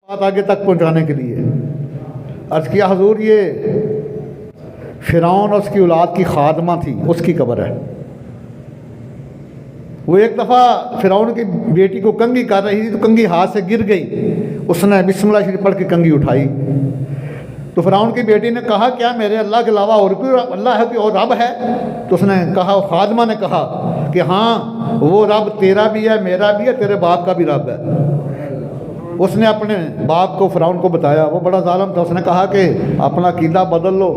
बात आगे तक पहुंचाने के लिए अर्ज़ किया, हुजूर ये फ़िरौन और उसकी औलाद की खादमा थी, उसकी कब्र है। वो एक दफ़ा फ़िरौन की बेटी को कंघी कर रही थी तो कंघी हाथ से गिर गई। उसने बिस्मिल्लाह शरीफ पढ़ के कंघी उठाई तो फ़िरौन की बेटी ने कहा, क्या मेरे अल्लाह के अलावा और कोई अल्लाह है, कोई और रब है? तो उसने कहा, खादमा ने कहा कि हाँ, वो रब तेरा भी है, मेरा भी है, तेरे बाप का भी रब है। उसने अपने बाप को फ़िरौन को बताया। वो बड़ा ज़ालिम था। उसने कहा कि अपना कीदा बदल लो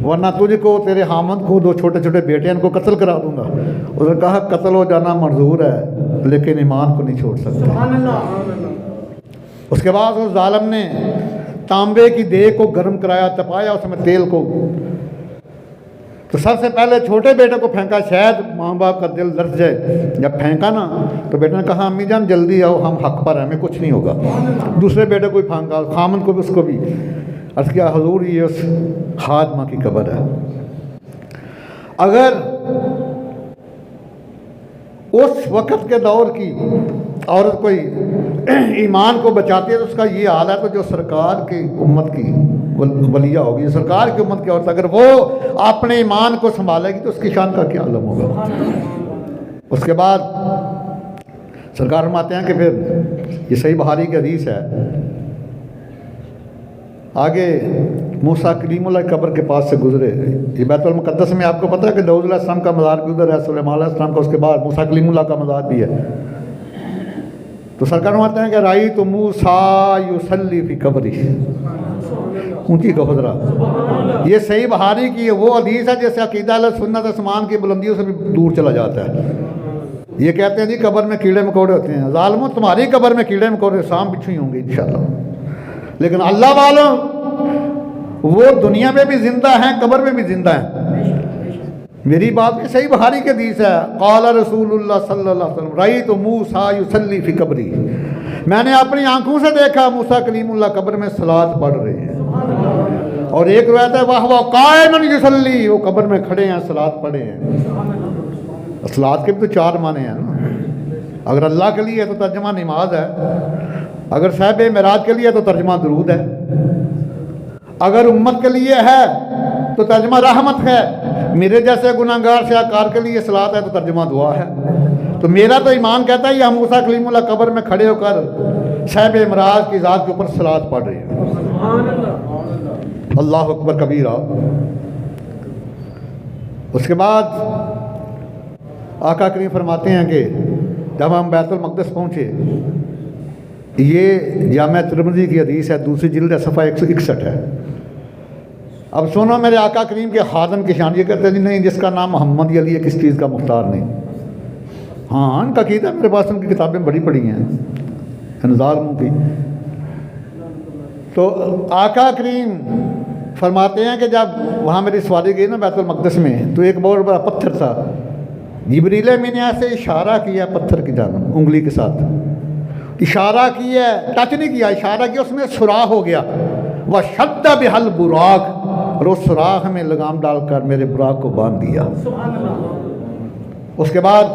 वरना तुझको, तेरे हामद को, दो छोटे छोटे बेटे इनको कत्ल करा दूंगा। उसने कहा, कत्ल हो जाना मंजूर है लेकिन ईमान को नहीं छोड़ सकता। उसके बाद उस ज़ालिम ने तांबे की देग को गर्म कराया, तपाया उसमें तेल को, तो सबसे पहले छोटे बेटे को फेंका, शायद माँ बाप का दिल दर्द जाए। जब फेंका ना तो बेटे ने कहा, अम्मी जान जल्दी आओ, हम हक पर हैं, हमें कुछ नहीं होगा। दूसरे बेटे को भी फेंका, खामन को भी, उसको भी। अर्ज़ किया, हुजूर ये उस खादमा की कब्र है। अगर उस वक़्त के दौर की औरत कोई ईमान को बचाती है तो उसका ये हाल है, तो जो सरकार की उम्मत की वलिया होगी, सरकार की उम्मत की औरत अगर वो अपने ईमान को संभालेगी तो उसकी शान का क्या आलम होगा। उसके बाद सरकार फरमाते हैं कि फिर ये सही बुखारी की हदीस है, आगे मूसा कलीमुल्लाह कब्र के पास से गुजरे। ये बैतुल मुक़द्दस में आपको पता है कि दाऊद अलैहिस्सलाम का मज़ार भी उधर है, सुलेमान अलैहिस्सलाम का, उसके बाद मूसा कलीमुल्लाह का मज़ार भी है। तो सरकार फरमाते हैं कि राई तो मूसा युसल्ली फी कब्री, ऊँची गफदरा। ये सही बुखारी की वो हदीस है जैसे अकीदा अहले सुन्नत आसमान की बुलंदियों से भी दूर चला जाता है। ये कहते हैं जी कब्र में कीड़े मकोड़े होते हैं। ज़ालिमों, तुम्हारी कब्र में कीड़े मकोड़े सांप बिच्छू ही होंगे इंशाअल्लाह, लेकिन अल्लाह वालों वो दुनिया में भी जिंदा हैं, कब्र में भी जिंदा हैं। मेरी बात भी सही बुखारी के हदीस है, क़ाला रसूलुल्लाह सल्लल्लाहु अलैहि वसल्लम रअयतु मूसा युसल्ली फी कब्री, मैंने अपनी आंखों से देखा मूसा कलीमुल्लाह कब्र में सलात पढ़ रहे हैं। और एक रिवायत है वाह वाह कायमन युसल्ली, वो कब्र में खड़े हैं, सलात पढ़े हैं। सलात के भी तो चार माने हैं ना। अगर अल्लाह के लिए है तो तर्जमा नमाज है, अगर साहिब मेराज के लिए तो तर्जमा दरूद है, अगर उम्मत के लिए है तो तर्जमा रहमत है, मेरे जैसे गुनाहगार शाहकार के लिए सलात है तो तर्जमा दुआ है। तो मेरा तो ईमान कहता है ये हम मूसा कलीमुल्लाह कब्र में खड़े होकर साहिब मेराज की ज़ात के ऊपर सलात पढ़ रहे हैं। अल्लाह अकबर कबीरा। उसके बाद आका करीम फरमाते हैं कि जब हम बैतुल मक़दस पहुँचे, ये जामिया तिरमिज़ी की हदीस है, दूसरी जिल्द सफ़ा 161 है। अब सुनो मेरे आका करीम के खादम की शान। ये कहते हैं नहीं, जिसका नाम मोहम्मद अली है किस चीज़ का मुख्तार नहीं। हाँ, इनका कीदा मेरे पास उनकी किताबें बड़ी पड़ी हैं ज़ालिमों की। तो आका करीम फरमाते हैं कि जब वहाँ मेरी सवारी गई ना बैतुल मक़दस में, तो एक बहुत बड़ा पत्थर था। जिब्रील अमीन ने ऐसे इशारा किया पत्थर की जानब, उंगली के साथ इशारा किया, टच नहीं किया, इशारा किया, उसमें सुराख हो गया। वह शद्दा बिहल बुराक, और उस सुराख में लगाम डालकर मेरे बुराक को बांध दिया। उसके बाद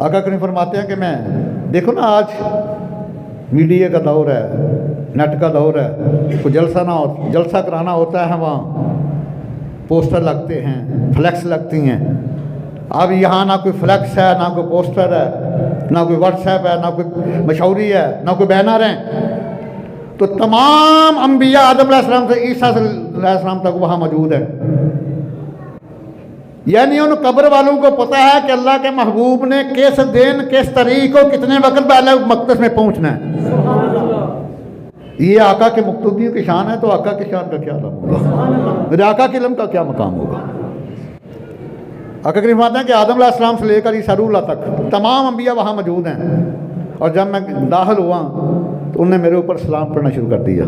आका करीम फरमाते हैं कि मैं देखो ना, आज मीडिया का दौर है, नेट का दौर है, तो जलसा कराना होता है, वहाँ पोस्टर लगते हैं, फ्लैक्स लगती हैं। अब यहाँ ना कोई फ्लैक्स है, ना कोई पोस्टर है, ना कोई व्हाट्सएप है, ना कोई मशहूरी है, ना कोई बैनर है। तो तमाम अंबिया आदम अलैहिस्सलाम से ईसा अलैहिस्सलाम तक वहाँ मौजूद है। यानी उन कब्र वालों को पता है कि अल्लाह के महबूब ने किस दिन, किस तारीख को, कितने वक्त पहले मक़दस में पहुँचना है। ये आका के मुक्तदियों की शान है, तो आका की शान का क्या इल्म होगा, मेरे आका के इल्म का क्या मकाम होगा। आका करीम फरमाते हैं कि आदम अलैहिस्सलाम से लेकर ईसा रूहुल्लाह तक तमाम अंबिया वहाँ मौजूद हैं। और जब मैं दाखिल हुआ तो उन्होंने मेरे ऊपर सलाम पढ़ना शुरू कर दिया।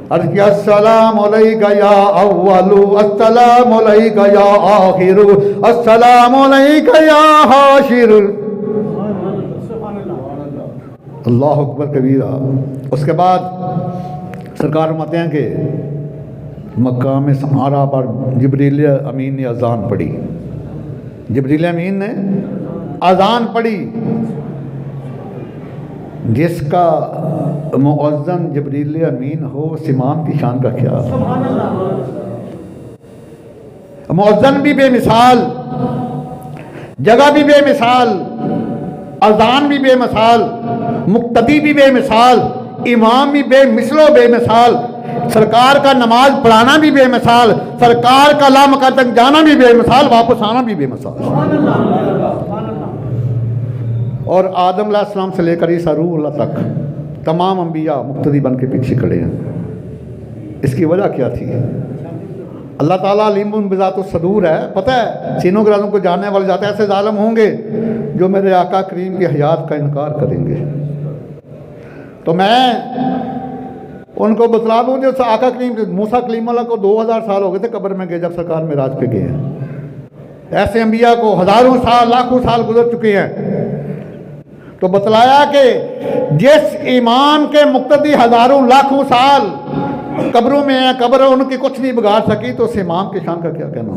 अर्ज़ किया, अस्सलामु अलैका या अव्वलु, अस्सलामु अलैका या आखिरु, अस्सलामु अलैका या हाशिरु। अल्लाह अकबर कबीरा। उसके बाद सरकार फरमाते हैं कि मकाम सहारा पर जिब्रील अमीन ने अज़ान पढ़ी। जिब्रील अमीन ने अज़ान पढ़ी। जिसका मुअज़्ज़न जिब्रील अमीन हो, उस इमाम की शान का क्या। मुअज़्ज़न भी बेमिसाल, जगह भी बेमिसाल, अज़ान भी बेमिसाल, मुक्तदी भी बेमिसाल, इमाम भी बेमिसलो बेमिसाल, सरकार का नमाज पढ़ाना भी बेमिसाल, सरकार का ला मकान तक जाना भी बेमिसाल, वापस आना भी बेमिसाल। और आदम अलैहिस्सलाम से लेकर ईसा रूहुल्लाह तक तमाम अंबिया मुक्तदी बन के पीछे खड़े हैं। इसकी वजह क्या थी? अल्लाह ताला अलीमुन बिज़ातिस सदूर है, पता है सीनों के राज़ों को जानने वाले जाते हैं। ऐसे जालिम होंगे जो मेरे आका करीम की हयात का इनकार करेंगे, तो मैं उनको बतला दूँ जो आका करीम मूसा कलीमुल्लाह को 2000 साल हो गए थे कब्र में गए जब सरकार मेराज पे गए हैं। ऐसे अंबिया को हज़ारों साल लाखों साल गुजर चुके हैं। तो बतलाया कि जिस ईमान के मुक्तदी हज़ारों लाखों साल कब्रों में है, कब्र उनकी कुछ नहीं बिगाड़ सकी, तो उस इमाम की शान का क्या कहना।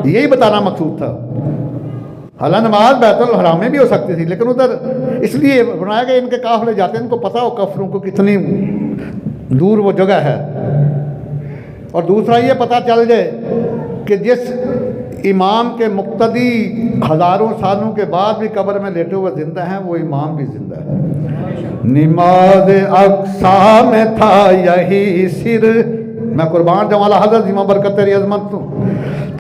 यही बताना मकसूद था। हालांकि नमाज बैतुल हराम में भी हो सकती थी, लेकिन उधर इसलिए बनाया गया इनके काफिले जाते हैं, इनको पता हो कफरों को कितनी दूर वो जगह है। और दूसरा ये पता चल जाए कि जिस इमाम के मुक्तदी हज़ारों सालों के बाद भी कब्र में लेटे हुए जिंदा हैं, वो इमाम भी जिंदा है। नमाज अक्सा में था यही सिर, मैं कुर्बान जवाला हज़रत जिम्मा बरकत तेरी अजमत तू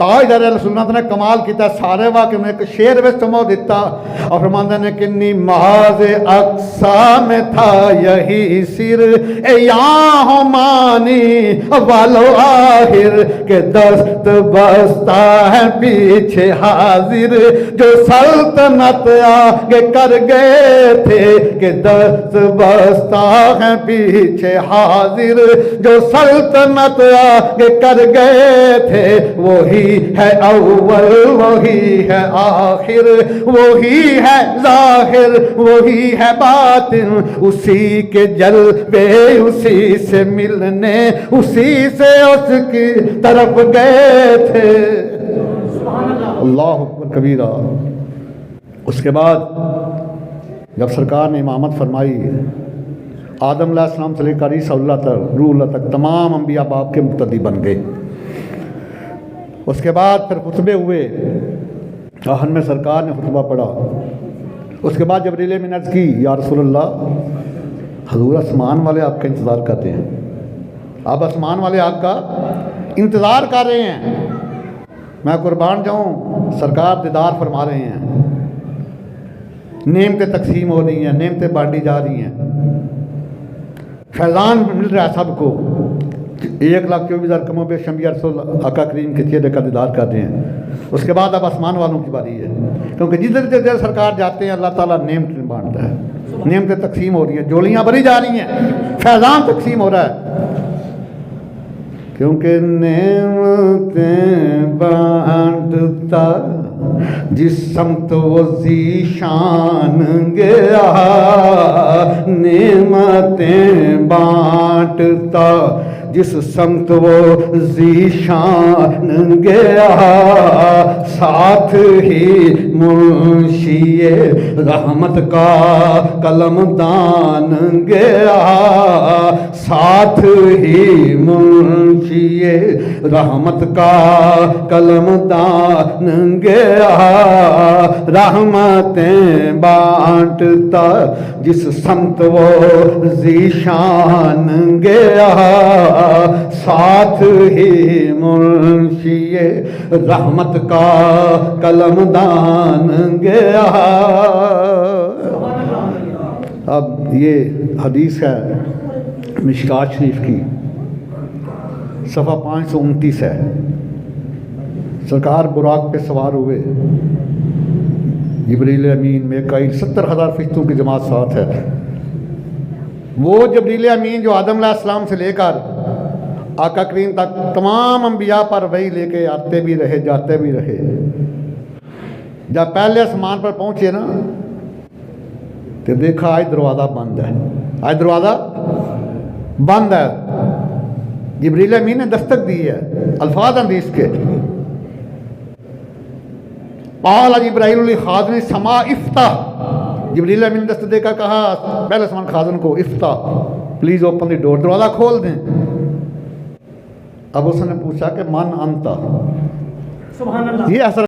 ताजदार सुन्नत ने कमाल किया। सारे वाक़े में एक शेर में समो दिता और फरमांदे ने कि नमाज अक्सा में था यही सिर, ए यहाँ मानी वालो आहिर के दस्त बस्ता है पीछे हाजिर, जो सल्तनत आगे कर गए थे कि दस्त बस्ता है पीछे हाजिर, जो सल्तनत आगे कर गए थे वही है अव्वल वही है आखिर, वही है जाहिर वही है बातिन, उसी के जलवे उसी से मिलने उसी से उसकी तरफ गए थे। अल्लाह अकबर कबीरा। उसके बाद जब सरकार ने इमामत फरमाई, आदम अलैहिस्सलाम से लेकर ईसा रूहुल्लाह तक तमाम अंबिया बाप के मुक्तदी बन गए। उसके बाद फिर खुतबे हुए, आहन में सरकार ने खुतबा पढ़ा। उसके बाद जिब्रील ने अर्ज़ की, या रसूलल्लाह, हजूर आसमान वाले आपका इंतज़ार करते हैं, आप आसमान वाले आपका इंतज़ार कर रहे हैं। मैं कुर्बान जाऊँ, सरकार दीदार फरमा रहे हैं, नेमतें तकसीम हो रही हैं, नेमतें बांटी जा रही हैं, फैज़ान मिल रहा है सबको। 1,24,000 कमों बेश शम्बिया रसूल आका करीम के चेहरे का दीदार करते हैं। उसके बाद अब आसमान वालों की बारी है, क्योंकि जिधर जिधर सरकार जाते हैं अल्लाह ताला नेमतें बांटता है, नेमतें तकसीम हो रही हैं, जोलियाँ भरी जा रही हैं, फैज़ान तकसीम हो रहा है। क्योंकि नेमतें बांटता जिस समत वो ज़ीशान गया, नेमतें बांटता जिस समत वो ज़ीशान गया, साथ ही मुंशिए रहमत का कलमदान गया, साथ ही मुंशिए रहमत का कलमदान गया, रहमतें बांटता जिस समत वो ज़ीशान गया, साथ ही मुंशिए रहमत का कलमदान गया। अब ये हदीस है मिशकात शरीफ की, सफ़ा 529 है। सरकार बुराक पे सवार हुए, जिब्रील अमीन मीकाईल 70,000 फरिश्तों की जमात साथ है। वो जिब्रील अमीन जो आदम अलैहिस्सलाम से लेकर आका करीम तक तमाम अंबिया पर वही लेके आते भी रहे जाते भी रहे। जब पहले आसमान पर पहुंचे ना, तो देखा आज दरवाज़ा बंद है, आज दरवाज़ा बंद है। जिब्रील अमीन ने दस्तक दी है, अल्फाज हदीस के, क़ाल जिब्राईल खाज़िन समा इफ्तह, जिब्रील अमीन दस्तक देकर कहा पहले आसमान खाजन को, इफ्ता प्लीज़ ओपन द डोर, दरवाज़ा खोल दें। अब उसने पूछा कि मन अंता, सुभान अल्लाह। ये असर